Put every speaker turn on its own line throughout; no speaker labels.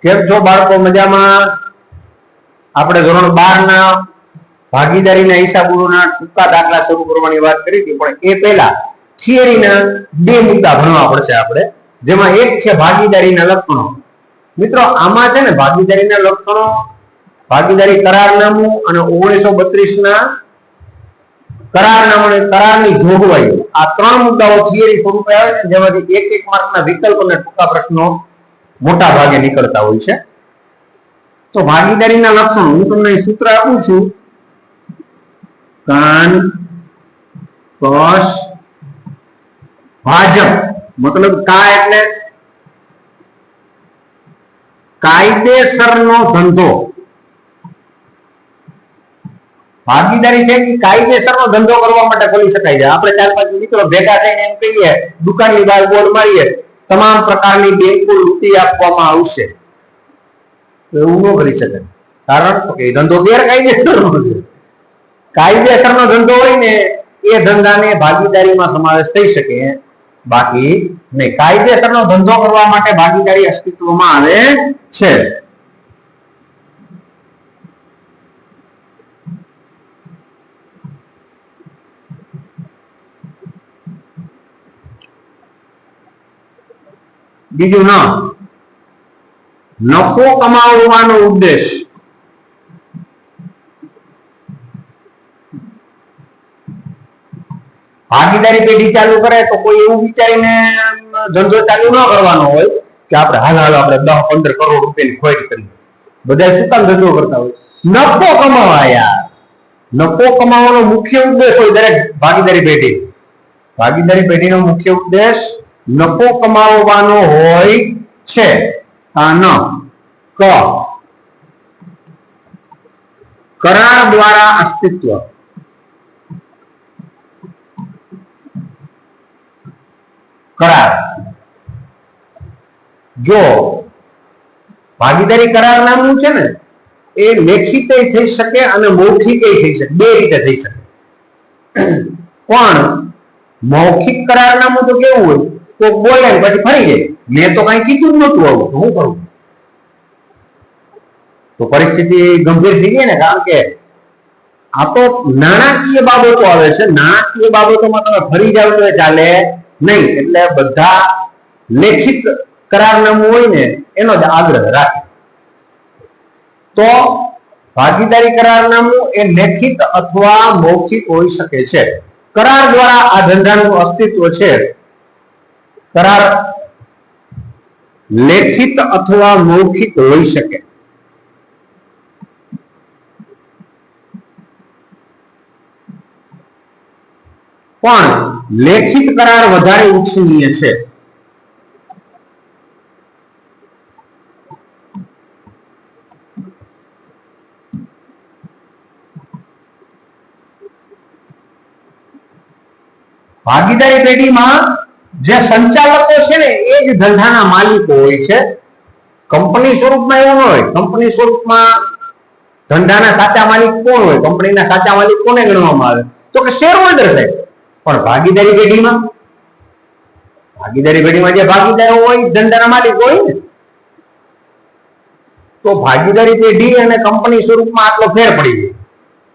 કેમ છો બાળકો? મજામાં? આપણે ધોરણ 12 ના ભાગીદારીના હિસાબોના ટૂંકા દાખલા શરૂ કરવાની વાત કરી હતી, પણ એ પહેલા થિયરીના બે મુદ્દા ભણવા પડશે આપણે, જેમાં એક છે ભાગીદારીના લક્ષણો. મિત્રો, આમાં છે ને ભાગીદારીના લક્ષણો, ભાગીદારી કરારનામું અને 1932 ના કરારનામું અને કરારની જોગવાઈઓ, આ ત્રણ મુદ્દાઓ થિયરી સ્વરૂપે આવે છે, જેમાંથી એક એક માર્કના વિકલ્પ અને ટૂંકા પ્રશ્નો મોટા ભાગે નીકળતા હોય છે. તો ભાગીદારીના લક્ષણો હું તમને સૂત્ર આપું છું. કાન કસ ભાજપ, મતલબ કા એટલે કાયદેસરનો ધંધો. ભાગીદારી છે કે કાયદેસરનો ધંધો કરવા માટે ખોલી શકાય છે. આપણે 4-5 મિત્રો ભેગા થઈને એમ કહીએ, દુકાનની બહાર બોર્ડ મારીએ, તમામ પ્રકારની બેંકો લૂંટી આપવામાં આવશે, એવું ન કરી શકે. કારણ કે ધંધો ગેરકાયદેસરનો છે. કાયદેસરનો ધંધો હોય ને એ ધંધાને ભાગીદારીમાં સમાવેશ થઈ શકે, બાકી નહીં. કાયદેસરનો ધંધો કરવા માટે ભાગીદારી અસ્તિત્વમાં આવે છે. બીજું નફો કમાવવાનો ઉદ્દેશ. ભાગીદારી પેઢી ચાલુ કરે તો કોઈ એવું વિચારીને ધંધો ચાલુ ન કરવાનો હોય કે આપણે હાલ આપણે 10-15 કરોડ રૂપિયાની ખોટ કરી. બધા શું કામ ધંધો કરતા હોય? નફો કમાવા. યાર, નફો કમાવાનો મુખ્ય ઉદ્દેશ હોય દરેક ભાગીદારી પેઢી. ભાગીદારી પેઢીનો મુખ્ય ઉદ્દેશ નફો કમાવવાનો હોય છે. કરાર દ્વારા અસ્તિત્વ. કરાર, જો ભાગીદારી કરારનામું છે ને એ લેખિત થઈ શકે અને મૌખિક થઈ શકે, બે રીતે થઈ શકે. પણ મૌખિક કરારનામું તો કેવું હોય, તો બોલે પછી ફરી જાય, મેં તો કઈ કીધું જ નતું, આવું હું કરું? તો પરિસ્થિતિ ગંભીર થઈ ગઈ ને, કારણ કે આ તો નાણાકીય બાબતો આવે છે. નાણાકીય બાબતોમાં તમે ફરી જાવ તો ચાલે નહીં. એટલે બધા લેખિત કરારનામું હોય ને એનો જ આગ્રહ રાખે. તો ભાગીદારી કરારનામું એ લેખિત અથવા મૌખિક હોઈ શકે છે. કરાર દ્વારા આ ધંધાનું અસ્તિત્વ છે. કરાર લેખિત અથવા મૌખિક હોઈ શકે. પણ લેખિત કરાર વધારે ઉચ્ચનીય છે. ભાગીદારી પેઢીમાં જે સંચાલકો છે ને એ જ ધંધાના માલિકો હોય છે. કંપની સ્વરૂપમાં એવું ન હોય. કંપની સ્વરૂપમાં ધંધાના સાચા માલિક કોણ હોય? કંપનીના સાચા માલિક કોને ગણવામાં આવે? તો કે શેર હોલ્ડર સાહેબ. પણ ભાગીદારી પેઢીમાં જે ભાગીદારો હોય ધંધાના માલિક હોય ને. તો ભાગીદારી પેઢી અને કંપની સ્વરૂપમાં આટલો ફેર પડી જાય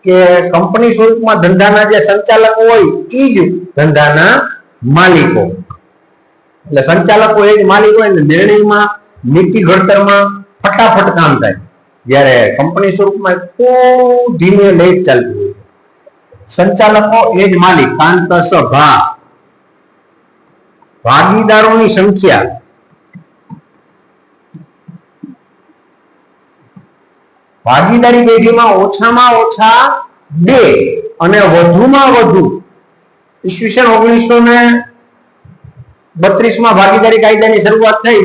કે કંપની સ્વરૂપમાં ધંધાના જે સંચાલકો હોય એ જ ધંધાના માલિકો. એટલે સંચાલકો એ જ માલિક હોય ને નિર્ણયમાં, નીતિ ઘડતરમાં ફટાફટ કામ થાય. જ્યારે કંપની સ્વરૂપમાં ખૂબ ધીમે લેટ ચાલતું હોય. સંચાલકો એ જ માલિક. ભાગીદારોની સંખ્યા. ભાગીદારી પેઢીમાં ઓછામાં ઓછા 2 અને વધુમાં વધુ ઈસવીસન 1932 માં ભાગીદારી કાયદાની શરૂઆત થઈ,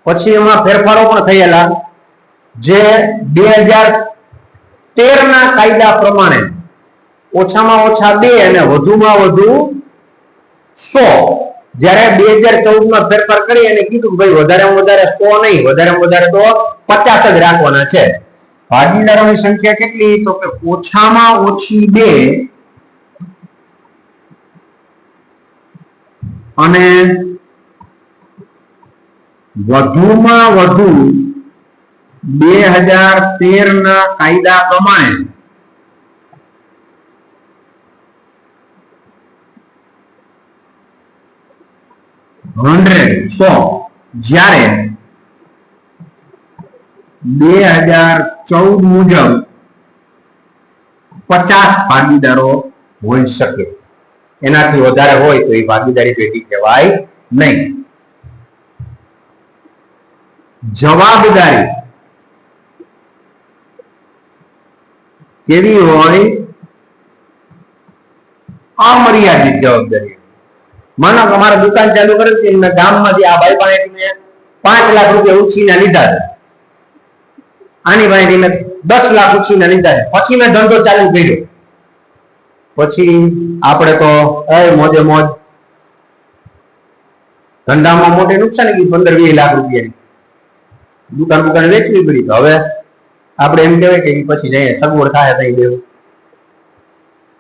પછી એમાં ફેરફારો પણ થયેલા. જે 2013 ના કાયદા પ્રમાણે ઓછામાં ઓછા 2 અને વધુમાં વધુ 100. જ્યારે 2014 માં ફેરફાર કરી અને કીધું કે ભાઈ વધારેમાં વધારે 100 નહીં, વધારેમાં વધારે તો 50 જ રાખવાના છે. ભાગીદારોની સંખ્યા કેટલી? તો કે ઓછામાં ઓછી 2 અને વધુમાં વધુ 2013 ના કાયદા પ્રમાણે જ્યારે 2014 મુજબ 50 ભાગીદારો હોઈ શકે, એનાથી વધારે હોય તો એ ભાગીદારી પેઢી કહેવાય નહીં. જવાબદારી કેવી હોય? અમર્યાદિત જવાબદારી. માનો કે મારે દુકાન ચાલુ કરી છે, એમના ગામમાંથી આ ભાઈ પાસે મેં 5 લાખ રૂપિયા ઉછીના લીધા છે, આની પાસે મેં 10 લાખ ઉછીના લીધા છે, પછી મેં ધંધો ચાલુ કર્યો, પછી આપણે તો મોજે મોજ ધંધામાં મોટી નુકસાન ગઈ 15-20 લાખ રૂપિયાની દુકાન વેચવી પડી. તો હવે આપણે એમ કહેવાય કે પછી જઈએ સગવડ થાય તઈ દેવું.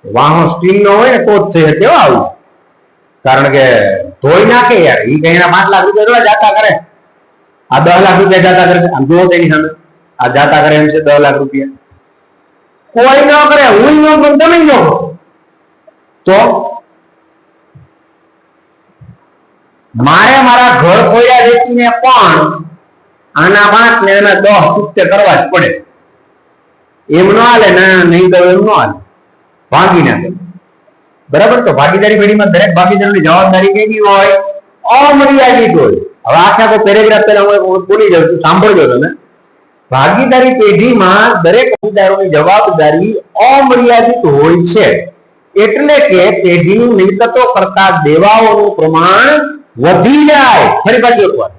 વાહો સ્ટીલ નો હોય ને તો જ છે કેવા આવું, કારણ કે ધોઈ નાખે યાર. એ કઈ એના 5 લાખ રૂપિયા જાતા કરે, આ 10 લાખ રૂપિયા જાતા કરે. આમ જોવો તેની સામે આ જાતા કરે એમ છે 10 લાખ રૂપિયા. કોઈ ન કરે, હું ન કરું, તમે ન કરો તો મારે મારા ઘર ખોયા વેચીને પણ આના 5 ને આના 10 ચૂકતે કરવા જ પડે. એમ ન હાલે, ના નહીં તો એમ ન હાલે, ભાગી નાખે. બરાબર? તો ભાગીદારી પેઢીમાં દરેક ભાગીદારની જવાબદારી કેવી હોય? અમર્યાદિત હોય. હવે આખા પેરેગ્રાફ પહેલા હું ભૂલી જાઉં છું, સાંભળજો તમે. ભાગીદારી પેઢીમાં દરેક ભાગીદારોની જવાબદારી અમર્યાદિત હોય છે, એટલે કે પેઢીની મિલકતો કરતા દેવાઓનું પ્રમાણ વધી જાય. ફરી પાછી એક વાર,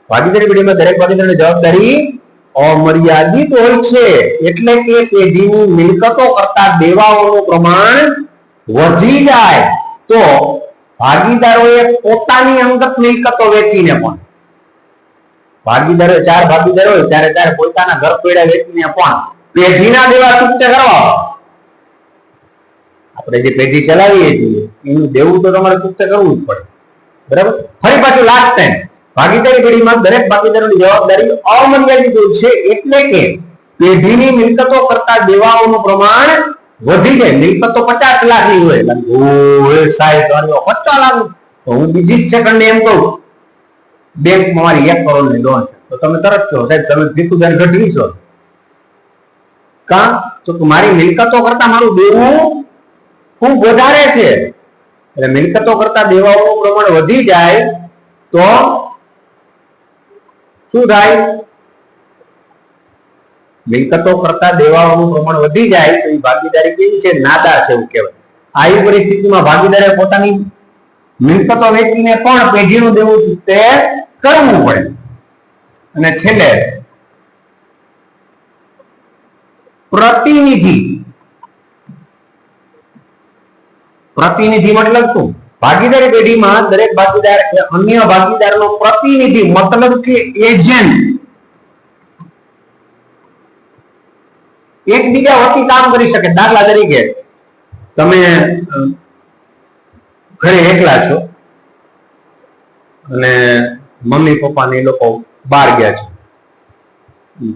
ભાગીદારી પેઢીમાં દરેક ભાગીદારની જવાબદારી અમર્યાદિત હોય છે, એટલે કે પેઢીની મિલકતો કરતા દેવાઓનું પ્રમાણ વધી જાય. તો ભાગીદારોએ પોતાની અંગત મિલકતો વેચીને પણ, ભાગીદારો 4 ભાગીદારો હોય ત્યારે પોતાના ઘર પેડા વેચીને પણ પેઢીના દેવા ચૂકતે કરવા. આપણે જે પેઢી ચલાવીએ છીએ એનું દેવું તો તમારે ચૂકતે કરવું જ પડે. બરાબર? ફરી પાછું લાસ્ટ ટાઈમ, ભાગીદારી પેઢીમાં દરેક ભાગીદારોની જવાબદારી અમર્યાદિત છે, એટલે કે પેઢીની મિલકતો કરતા દેવાઓનું પ્રમાણ વધી જાય. મિલકતો 50 લાખની હોય, સાહેબ 50 લાખ, તો હું બીજી જ સેકન્ડ એમ કહું બેંકમાં મારી 1 કરોડની લોન છે, તો તમે તરત કહો સાહેબ તમે ભીખુદાન ઘટવી છો. કા તો મારી મિલકતો કરતા મારું દેવું ખૂબ વધારે છે, એટલે મિલકતો કરતા દેવાઓનું પ્રમાણ વધી જાય તો શું થાય? મિલકતો કરતા દેવાઓનું પ્રમાણ વધી જાય તો એ ભાગીદારી કેવી છે? નાદાર છે એવું કહેવાય. આવી પરિસ્થિતિમાં ભાગીદારે પોતાની મિલકતો વેચીને પણ પેઢીનું દેવું ચૂકતે કરવું પડે. અને છેલ્લે પ્રતિનિધિ. પ્રતિનિધિ મતલબ શું? ભાગીદારી પેઢીમાં દરેક ભાગીદાર અન્ય ભાગીદારનો પ્રતિનિધિ મતલબ કે એજન્ટ, એકબીજા વતી કામ કરી શકે. દાખલા તરીકે તમે ઘરે એકલા છો અને મમ્મી પપ્પા ને લોકો બહાર ગયા છે,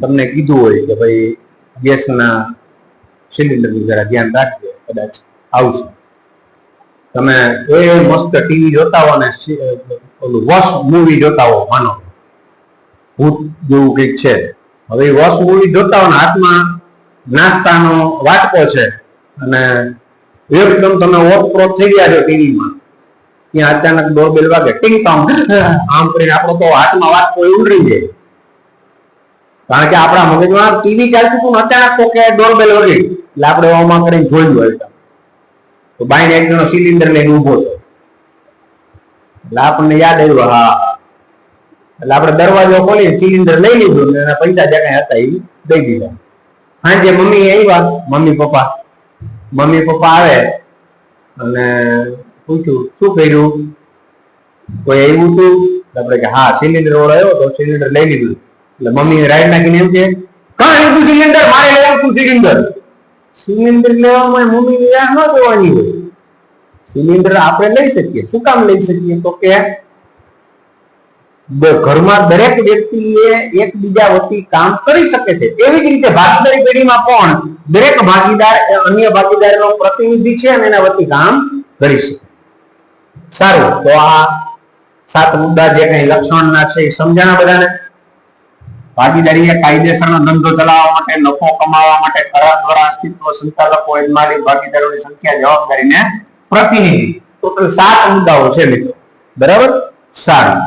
તમને કીધું હોય કે ભાઈ ગેસના સિલિન્ડરનું જરા ધ્યાન રાખજો, કદાચ આવશે. તમે એ મસ્ત ટીવી જોતા હો ને ઓલું વોશ મૂવી જોતા હો, માનો ભૂત જેવું કંઈક છે. હવે વોશ મૂવી જોતા હો ને હાથમાં નાસ્તાનો વાટકો છે અને એકદમ તમે ઓતપ્રોત થઈ ગયા છો ટીવીમાં, ત્યાં અચાનક ડોરબેલ વાગે, ટીંગ ટોંગ, આમ કરીને આપણો તો હાથમાં વાટકો ઉલરી જાય. કારણ કે આપણા મગજમાં ટીવી ચાલતું હતું, અચાનક તો કે ડોરબેલ વગી, એટલે આપણે ઓમાં કરીને જોયું હોય તો બાઈને એક જણો સિલિન્ડર લઈને ઉભો હતો, એટલે આપણને યાદ આવ્યું, હા, એટલે આપણે દરવાજો ખોલી સિલિન્ડર લઈ લીધું ને એના પૈસા જે કઈ હતા એ દઈ દીધા. સાંજે મમ્મી આવ્યા, મમ્મી પપ્પા આવે અને પૂછ્યું શું કર્યું, કોઈ આવ્યું હતું? આપણે કે હા સિલિન્ડર વાળો આવ્યો તો સિલિન્ડર લઈ લીધું. એટલે મમ્મી રાઈડ નાખીને એમ કે કાં લીધું સિલિન્ડર? મારે લેવું સિલિન્ડર. સિલિન્ડર લેવામાં મમ્મીની રાહ ન જોવાની હોય. સિલિન્ડર આપણે લઈ શકીએ. શું કામ લઈ શકીએ? તો કે ઘરમાં દરેક વ્યક્તિએ એકબીજા વતી કામ કરી શકે છે. એવી જ રીતે ભાગીદારી પેઢીમાં પણ દરેક ભાગીદાર અન્ય ભાગીદારનો પ્રતિનિધિ છે અને એના વતી કામ કરી શકે. સારું, તો આ 7 મુદ્દા જે કઈ લક્ષણના છે એ સમજાણા બધાને. ભાગીદારી એ કાયદેસરનો ધંધો ચલાવવા માટે, નફો કમાવા માટે, કરાર દ્વારા અસ્તિત્વ, સંચાલકો, યજમાની, ભાગીદારોની સંખ્યા, જવાબદારીને પ્રતિનિધિ. ટોટલ 7 મુદ્દાઓ છે મિત્રો. બરાબર, સારું.